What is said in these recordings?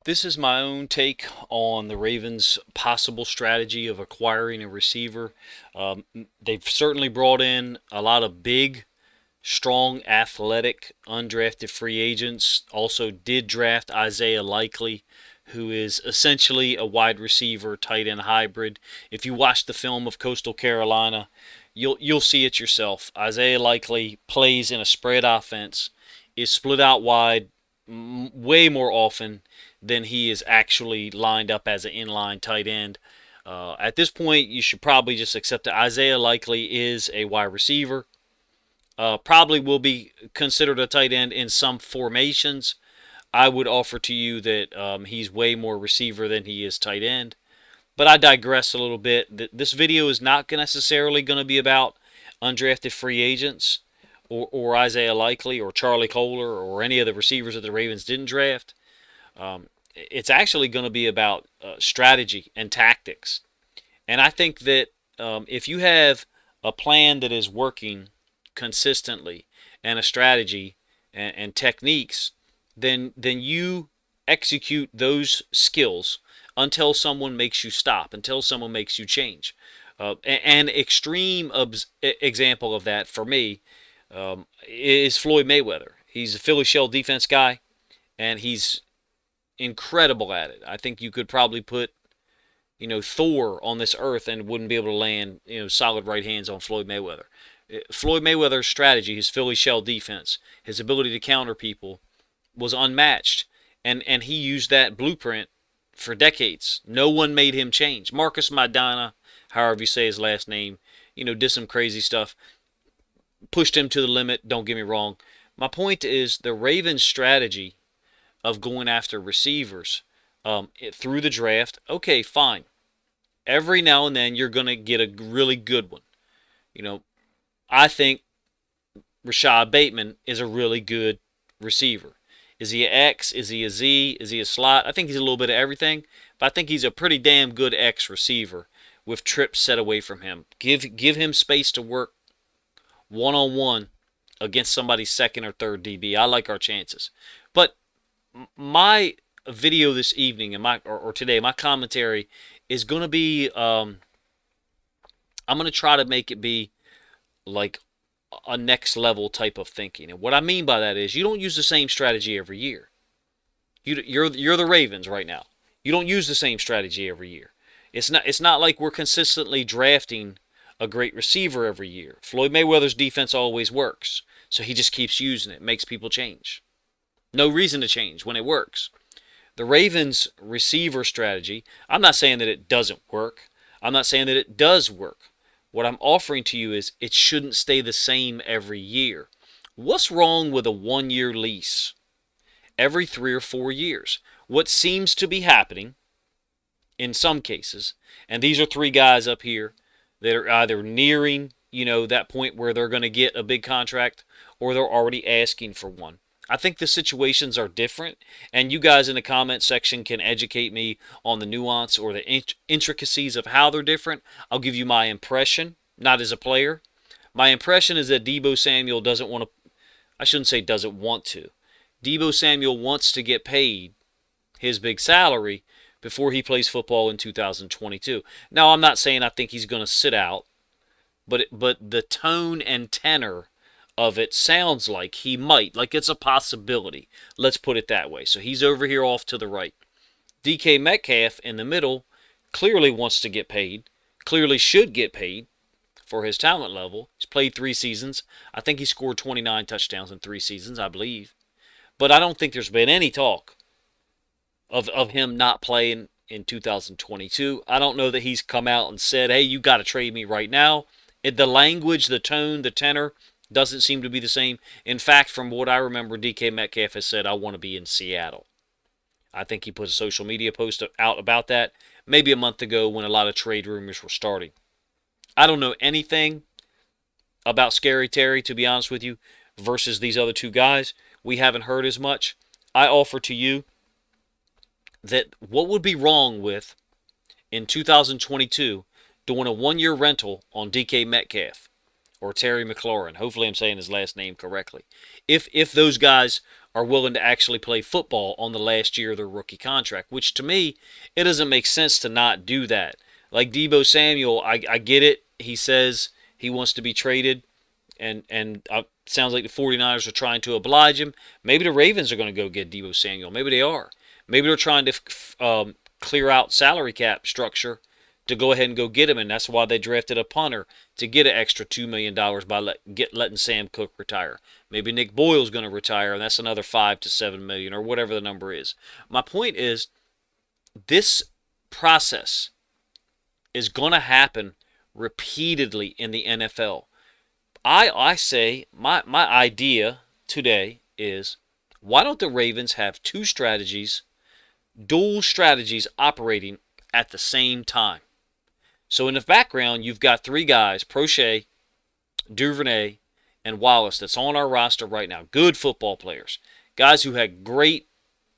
This is my own take on the Ravens' possible strategy of acquiring a receiver. They've certainly brought in a lot of big, strong, athletic, undrafted free agents. Also, did draft Isaiah Likely, who is essentially a wide receiver, tight end hybrid. If you watch the film of Coastal Carolina, you'll see it yourself. Isaiah Likely plays in a spread offense, is split out wide way more often than he is actually lined up as an inline tight end. At this point, you should probably just accept that Isaiah Likely is a wide receiver. Probably will be considered a tight end in some formations. I would offer to you that he's way more receiver than he is tight end. But I digress a little bit. This video is not necessarily going to be about undrafted free agents or Isaiah Likely or Charlie Kolar or any of the receivers that the Ravens didn't draft. It's actually going to be about strategy and tactics. And I think that if you have a plan that is working consistently and a strategy and techniques, then you execute those skills until someone makes you stop, until someone makes you change. An extreme example of that for me is Floyd Mayweather. He's a Philly shell defense guy, and he's incredible at it. I think you could probably put, Thor on this earth and wouldn't be able to land, solid right hands on Floyd Mayweather. Floyd Mayweather's strategy, his Philly shell defense, his ability to counter people was unmatched, and he used that blueprint for decades. No one made him change. Marcus Maidana, however you say his last name, did some crazy stuff, pushed him to the limit. Don't get me wrong. My point is the Ravens' strategy of going after receivers through the draft. Okay, fine. Every now and then you're going to get a really good one. I think Rashad Bateman is a really good receiver. Is he an X? Is he a Z? Is he a slot? I think he's a little bit of everything, but I think he's a pretty damn good X receiver with trips set away from him. Give him space to work one-on-one against somebody's second or third DB. I like our chances. But my video this evening and or today, my commentary is going to be I'm going to try to make it be like a next level type of thinking. And what I mean by that is you don't use the same strategy every year. You're the Ravens right now. You don't use the same strategy every year. It's not like we're consistently drafting a great receiver every year. Floyd Mayweather's defense always works, so he just keeps using it, makes people change. No reason to change when it works. The Ravens' receiver strategy, I'm not saying that it doesn't work. I'm not saying that it does work. What I'm offering to you is it shouldn't stay the same every year. What's wrong with a one-year lease every 3 or 4 years? What seems to be happening in some cases, and these are 3 guys up here that are either nearing, that point where they're going to get a big contract or they're already asking for one. I think the situations are different, and you guys in the comment section can educate me on the nuance or the intricacies of how they're different. I'll give you my impression, not as a player. My impression is that Deebo Samuel doesn't want to, I shouldn't say doesn't want to. Deebo Samuel wants to get paid his big salary before he plays football in 2022. Now, I'm not saying I think he's going to sit out, but the tone and tenor of it sounds like he might, like it's a possibility. Let's put it that way. So he's over here off to the right. DK Metcalf in the middle clearly wants to get paid, clearly should get paid for his talent level. He's played 3 seasons. I think he scored 29 touchdowns in 3 seasons, I believe. But I don't think there's been any talk of him not playing in 2022. I don't know that he's come out and said, hey, you got to trade me right now. The language, the tone, the tenor doesn't seem to be the same. In fact, from what I remember, DK Metcalf has said, I want to be in Seattle. I think he put a social media post out about that maybe a month ago when a lot of trade rumors were starting. I don't know anything about Scary Terry, to be honest with you, versus these other 2 guys. We haven't heard as much. I offer to you that what would be wrong with, in 2022, doing a 1-year rental on DK Metcalf or Terry McLaurin. Hopefully I'm saying his last name correctly. If those guys are willing to actually play football on the last year of their rookie contract, which to me, it doesn't make sense to not do that. Like Deebo Samuel, I get it. He says he wants to be traded, and sounds like the 49ers are trying to oblige him. Maybe the Ravens are going to go get Deebo Samuel. Maybe they are. Maybe they're trying to clear out salary cap structure to go ahead and go get him, and that's why they drafted a punter to get an extra $2 million by letting Sam Cook retire. Maybe Nick Boyle's going to retire, and that's another $5 to $7 million or whatever the number is. My point is, this process is going to happen repeatedly in the NFL. I say my idea today is, why don't the Ravens have dual strategies operating at the same time? So in the background, you've got three guys, Prochet, Duvernay, and Wallace, that's on our roster right now. Good football players. Guys who had great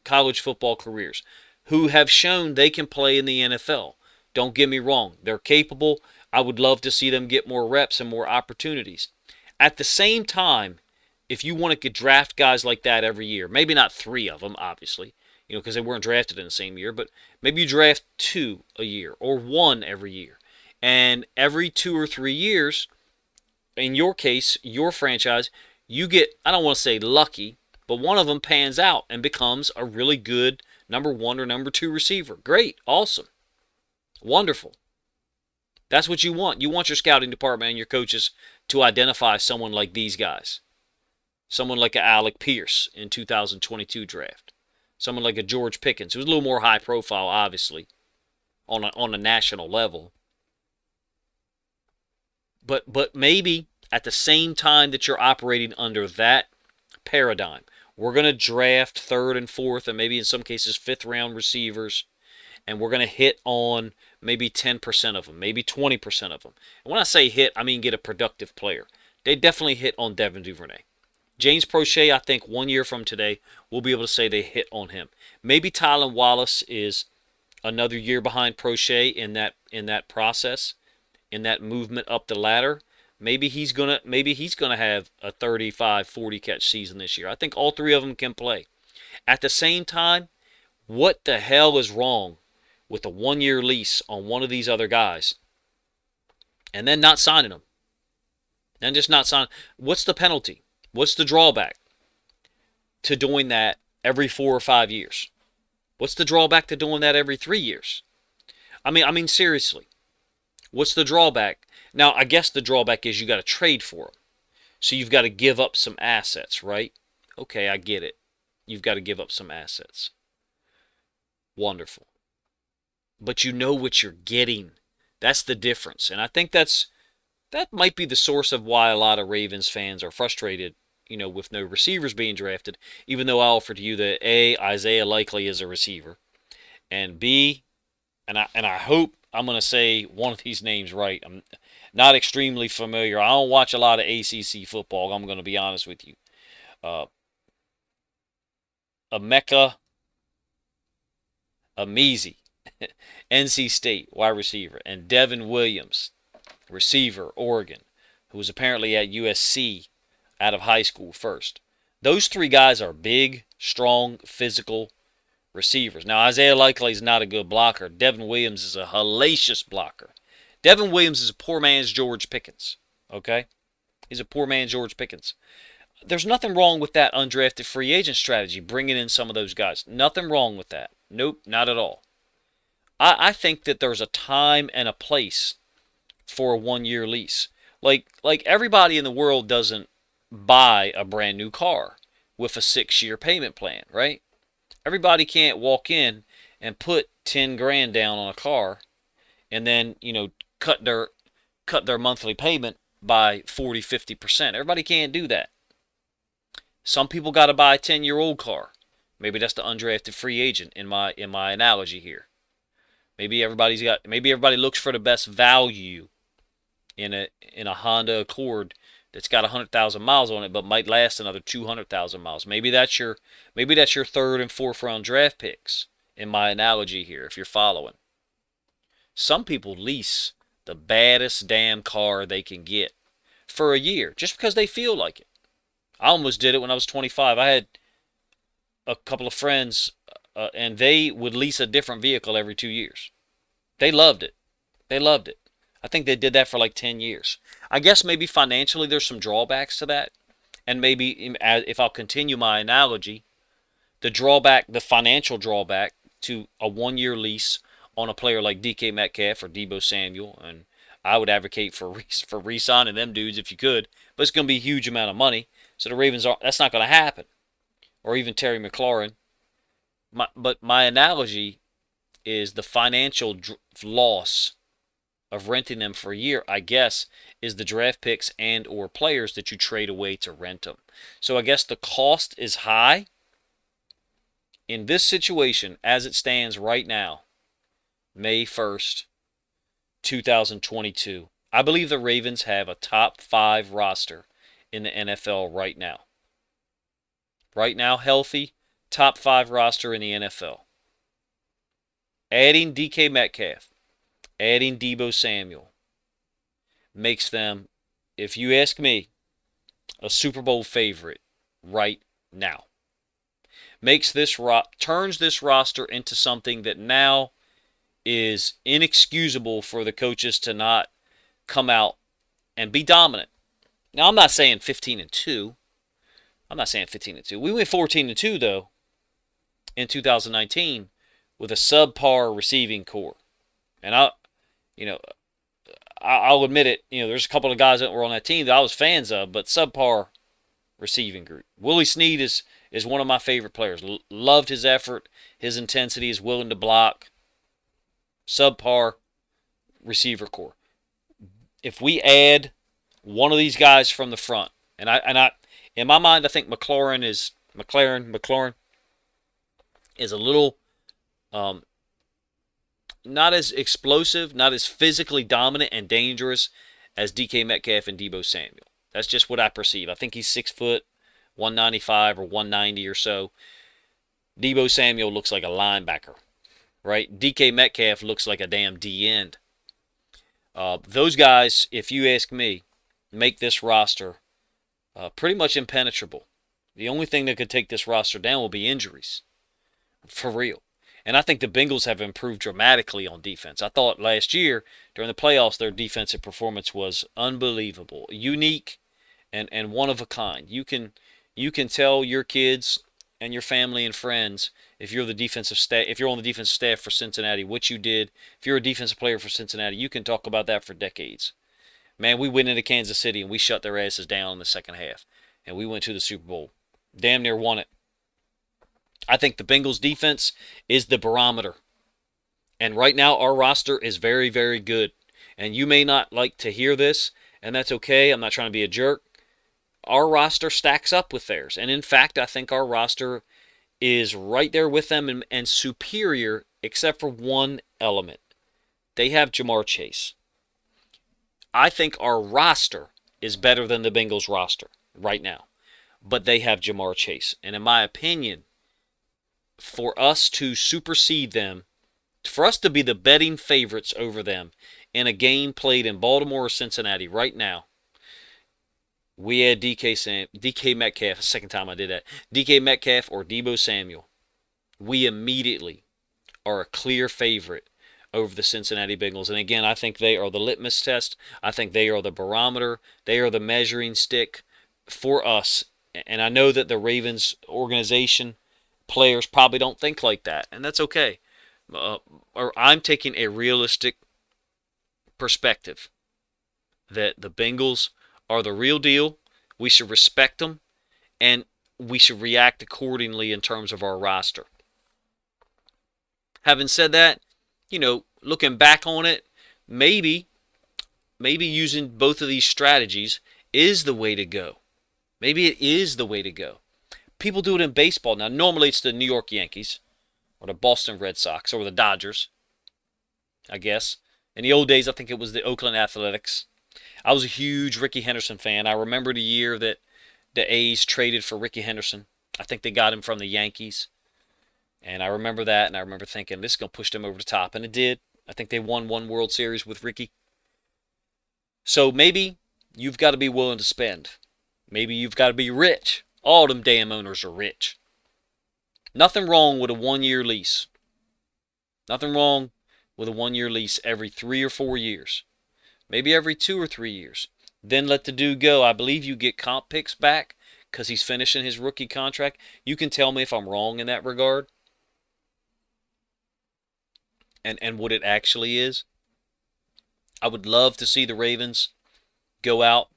college football careers, who have shown they can play in the NFL. Don't get me wrong. They're capable. I would love to see them get more reps and more opportunities. At the same time, if you want to draft guys like that every year, maybe not three of them, obviously, because they weren't drafted in the same year, but maybe you draft two a year or one every year. And every 2 or 3 years, in your case, your franchise, you get, I don't want to say lucky, but one of them pans out and becomes a really good number 1 or number 2 receiver. Great. Awesome. Wonderful. That's what you want. You want your scouting department and your coaches to identify someone like these guys. Someone like a Alec Pierce in 2022 draft. Someone like a George Pickens, who's a little more high profile, obviously, on a national level. But maybe at the same time that you're operating under that paradigm, we're going to draft third and fourth and maybe in some cases fifth round receivers, and we're going to hit on maybe 10% of them, maybe 20% of them. And when I say hit, I mean get a productive player. They definitely hit on Devin Duvernay. James Prochet, I think 1 year from today, we'll be able to say they hit on him. Maybe Tylan Wallace is another year behind Prochet in that process, in that movement up the ladder. Maybe he's gonna have a 35, 40 catch season this year. I think all three of them can play. At the same time, what the hell is wrong with a 1 year lease on one of these other guys and then not signing them? And just not signing. What's the penalty? What's the drawback to doing that every 4 or 5 years? What's the drawback to doing that every 3 years? I mean seriously. What's the drawback? Now, I guess the drawback is you got to trade for them. So you've got to give up some assets, right? Okay, I get it. You've got to give up some assets. Wonderful. But you know what you're getting. That's the difference. And I think that might be the source of why a lot of Ravens fans are frustrated, with no receivers being drafted, even though I offered you that A, Isaiah Likely is a receiver, and B, and I hope I'm going to say one of these names right. I'm not extremely familiar. I don't watch a lot of ACC football, I'm going to be honest with you. Emeka Amizi, NC State, wide receiver, and Devin Williams, receiver, Oregon, who was apparently at USC out of high school first. Those three guys are big, strong, physical receivers. Now, Isaiah Likely is not a good blocker. Devin Williams is a hellacious blocker. Devin Williams is a poor man's George Pickens, okay? He's a poor man's George Pickens. There's nothing wrong with that undrafted free agent strategy, bringing in some of those guys. Nothing wrong with that. Nope, not at all. I think that there's a time and a place for a 1 year lease. Like everybody in the world doesn't buy a brand new car with a 6 year payment plan, right? Everybody can't walk in and put 10 grand down on a car and then, cut their monthly payment by 40, 50%. Everybody can't do that. Some people got to buy a 10-year-old car. Maybe that's the undrafted free agent in my analogy here. Maybe everybody looks for the best value in a Honda Accord that's got 100,000 miles on it, but might last another 200,000 miles. Maybe that's your third and fourth round draft picks in my analogy here, if you're following. Some people lease the baddest damn car they can get for a year just because they feel like it. I almost did it when I was 25. I had a couple of friends, and they would lease a different vehicle every 2 years. They loved it. They loved it. I think they did that for like 10 years. I guess maybe financially there's some drawbacks to that. And maybe if I'll continue my analogy, the financial drawback to a 1 year lease on a player like DK Metcalf or Debo Samuel, and I would advocate for re-signing them dudes if you could, but it's going to be a huge amount of money. So the Ravens that's not going to happen. Or even Terry McLaurin. But my analogy is the financial loss of renting them for a year, I guess, is the draft picks and or players that you trade away to rent them. So I guess the cost is high. In this situation, as it stands right now, May 1st, 2022, I believe the Ravens have a top 5 roster in the NFL right now. Right now, healthy, top 5 roster in the NFL. Adding DK Metcalf, adding Debo Samuel, makes them, if you ask me, a Super Bowl favorite right now. Turns this roster into something that now is inexcusable for the coaches to not come out and be dominant. Now, I'm not saying 15-2. I'm not saying 15-2. We went 14-2 though in 2019 with a subpar receiving core, and I'll admit it. There's a couple of guys that were on that team that I was fans of, but subpar receiving group. Willie Snead is one of my favorite players. Loved his effort, his intensity, his willing to block. Subpar receiver core. If we add one of these guys from the front, and I in my mind I think McLaurin is a little not as explosive, not as physically dominant and dangerous as DK Metcalf and Debo Samuel. That's just what I perceive. I think he's 6 foot, 195 or 190 or so. Debo Samuel looks like a linebacker, right? DK Metcalf looks like a damn D end. Those guys, if you ask me, make this roster pretty much impenetrable. The only thing that could take this roster down will be injuries. For real. And I think the Bengals have improved dramatically on defense. I thought last year, during the playoffs, their defensive performance was unbelievable. Unique and one of a kind. You can tell your kids and your family and friends if you're on the defensive staff for Cincinnati, what you did. If you're a defensive player for Cincinnati, you can talk about that for decades. Man, we went into Kansas City and we shut their asses down in the second half. And we went to the Super Bowl. Damn near won it. I think the Bengals defense is the barometer. And right now our roster is very, very good. And you may not like to hear this, and that's okay. I'm not trying to be a jerk. Our roster stacks up with theirs. And in fact, I think our roster is right there with them and superior except for one element. They have Jamar Chase. I think our roster is better than the Bengals roster right now. But they have Jamar Chase. And in my opinion, for us to supersede them, for us to be the betting favorites over them in a game played in Baltimore or Cincinnati right now, we had DK Metcalf, the second time I did that, DK Metcalf or Debo Samuel. We immediately are a clear favorite over the Cincinnati Bengals. And again, I think they are the litmus test. I think they are the barometer. They are the measuring stick for us. And I know that the Ravens organization, players probably don't think like that, and that's okay. Or I'm taking a realistic perspective that the Bengals are the real deal. We should respect them, and we should react accordingly in terms of our roster. Having said that, looking back on it, maybe using both of these strategies is the way to go. Maybe it is the way to go. People do it in baseball. Now, normally it's the New York Yankees or the Boston Red Sox or the Dodgers, I guess. In the old days, I think it was the Oakland Athletics. I was a huge Rickey Henderson fan. I remember the year that the A's traded for Rickey Henderson. I think they got him from the Yankees. And I remember that, and I remember thinking, this is going to push them over the top. And it did. I think they won one World Series with Rickey. So maybe you've got to be willing to spend. Maybe you've got to be rich. All them damn owners are rich. Nothing wrong with a 1 year lease. Nothing wrong with a 1 year lease every 3 or 4 years. Maybe every 2 or 3 years. Then let the dude go. I believe you get comp picks back because he's finishing his rookie contract. You can tell me if I'm wrong in that regard and what it actually is. I would love to see the Ravens go out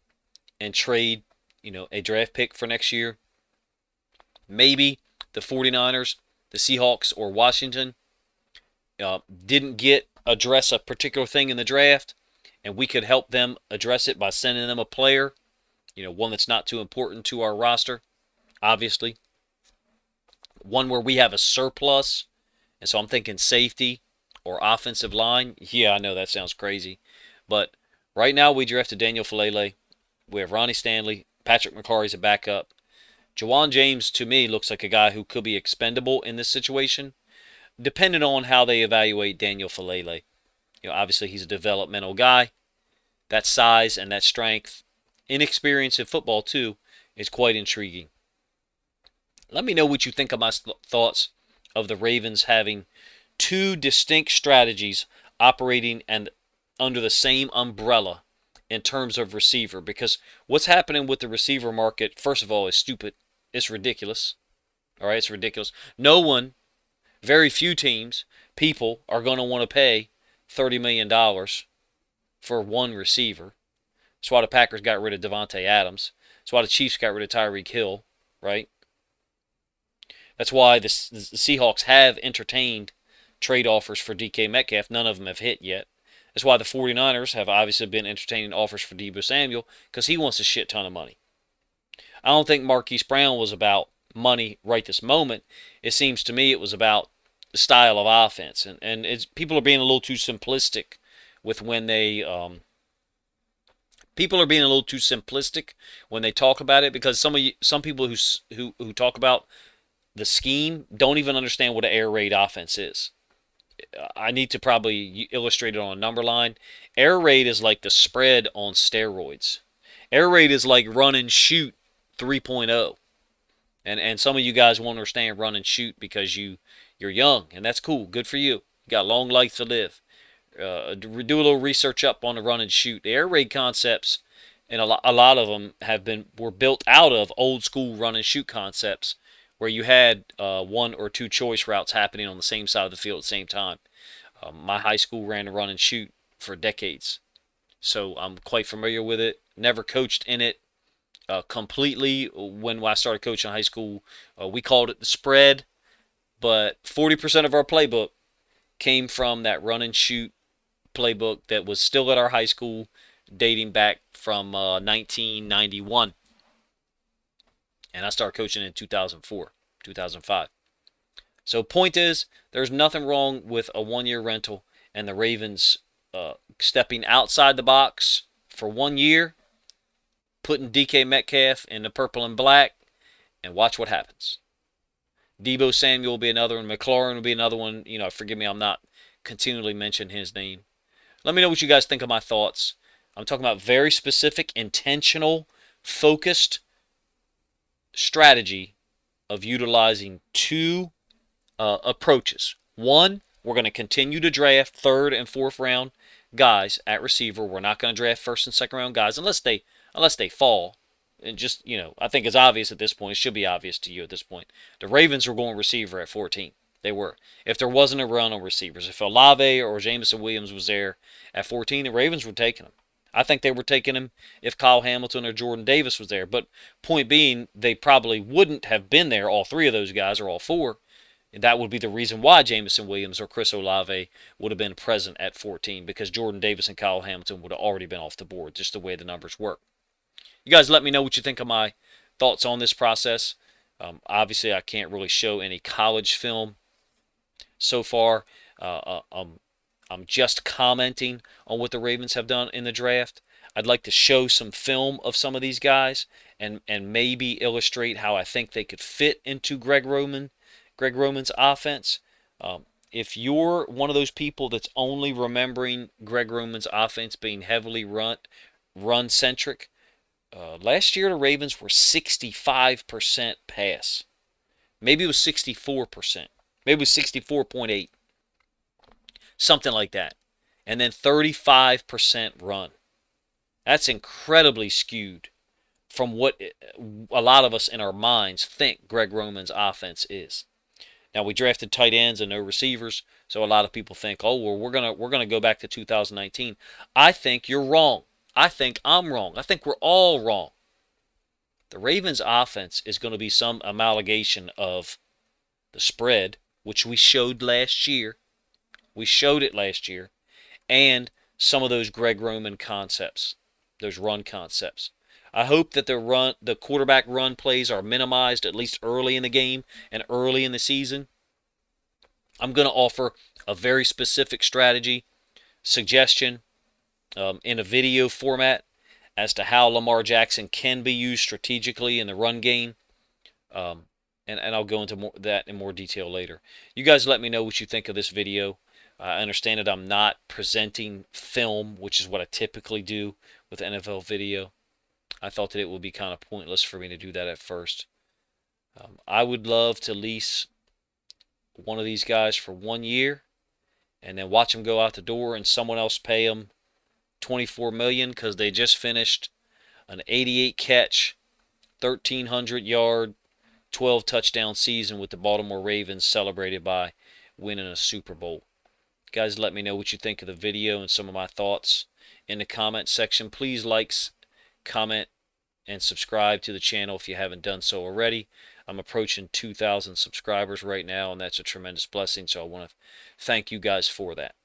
and trade, a draft pick for next year. Maybe the 49ers, the Seahawks, or Washington didn't address a particular thing in the draft, and we could help them address it by sending them a player, one that's not too important to our roster, obviously. One where we have a surplus, and so I'm thinking safety or offensive line. Yeah, I know that sounds crazy, but right now we drafted Daniel Falele. We have Ronnie Stanley. Patrick McCarry's a backup. Jawan James, to me, looks like a guy who could be expendable in this situation, depending on how they evaluate Daniel Falele. Obviously he's a developmental guy. That size and that strength, inexperience in football too, is quite intriguing. Let me know what you think of my thoughts of the Ravens having two distinct strategies operating and under the same umbrella in terms of receiver. Because what's happening with the receiver market, first of all, is stupid. It's ridiculous. All right, it's ridiculous. No one, very few teams, people are going to want to pay $30 million for one receiver. That's why the Packers got rid of Devontae Adams. That's why the Chiefs got rid of Tyreek Hill, right? That's why the Seahawks have entertained trade offers for DK Metcalf. None of them have hit yet. That's why the 49ers have obviously been entertaining offers for Deebo Samuel, because he wants a shit ton of money. I don't think Marquise Brown was about money right this moment. It seems to me it was about the style of offense. And people are being a little too simplistic with when they people are being a little too simplistic when they talk about it, because some people who talk about the scheme don't even understand what an air raid offense is. I need to probably illustrate it on a number line. Air raid is like the spread on steroids. Air raid is like run and shoot 3.0. And some of you guys won't understand run and shoot because you're young, and that's cool. Good for you. You got a long life to live. Do a little research up on the run and shoot. The air raid concepts, and a lot of them were built out of old school run and shoot concepts, where you had one or two choice routes happening on the same side of the field at the same time. My high school ran a run and shoot for decades, so I'm quite familiar with it. Never coached in it completely. When I started coaching high school, we called it the spread, but 40% of our playbook came from that run and shoot playbook that was still at our high school, dating back from 1991. And I started coaching in 2004, 2005. So point is, there's nothing wrong with a 1 year rental and the Ravens stepping outside the box for 1 year, putting DK Metcalf in the purple and black, and watch what happens. Deebo Samuel will be another one. McLaurin will be another one. Forgive me, I'm not continually mentioning his name. Let me know what you guys think of my thoughts. I'm talking about very specific, intentional, focused strategy of utilizing two approaches. One, we're going to continue to draft third and fourth round guys at receiver. We're not going to draft first and second round guys unless they fall. And just, I think it's obvious at this point. It should be obvious to you at this point. The Ravens were going receiver at 14. They were. If there wasn't a run on receivers, if Olave or Jameson Williams was there at 14, the Ravens were taking him. I think they were taking him if Kyle Hamilton or Jordan Davis was there. But point being, they probably wouldn't have been there, all three of those guys, or all four. That would be the reason why Jameson Williams or Chris Olave would have been present at 14, because Jordan Davis and Kyle Hamilton would have already been off the board, just the way the numbers work. You guys let me know what you think of my thoughts on this process. Obviously, I can't really show any college film so far. I'm just commenting on what the Ravens have done in the draft. I'd like to show some film of some of these guys and maybe illustrate how I think they could fit into Greg Roman's offense. If you're one of those people that's only remembering Greg Roman's offense being heavily run-centric, last year the Ravens were 65% pass. Maybe it was 64%. Maybe it was 64.8, something like that. And then 35% run. That's incredibly skewed from what a lot of us in our minds think Greg Roman's offense is. Now we drafted tight ends and no receivers, so a lot of people think, "Oh, well, we're gonna go back to 2019." I think you're wrong. I think I'm wrong. I think we're all wrong. The Ravens' offense is going to be some amalgamation of the spread, which we showed last year. We showed it last year, and some of those Greg Roman concepts, those run concepts. I hope that the quarterback run plays are minimized at least early in the game and early in the season. I'm going to offer a very specific strategy suggestion in a video format as to how Lamar Jackson can be used strategically in the run game. Um, and I'll go into that in more detail later. You guys let me know what you think of this video. I understand that I'm not presenting film, which is what I typically do with NFL video. I thought that it would be kind of pointless for me to do that at first. I would love to lease one of these guys for 1 year and then watch them go out the door and someone else pay them $24 million because they just finished an 88 catch, 1,300 yard, 12 touchdown season with the Baltimore Ravens, celebrated by winning a Super Bowl. Guys, let me know what you think of the video and some of my thoughts in the comment section. Please like, comment, and subscribe to the channel if you haven't done so already. I'm approaching 2,000 subscribers right now, and that's a tremendous blessing, so I want to thank you guys for that.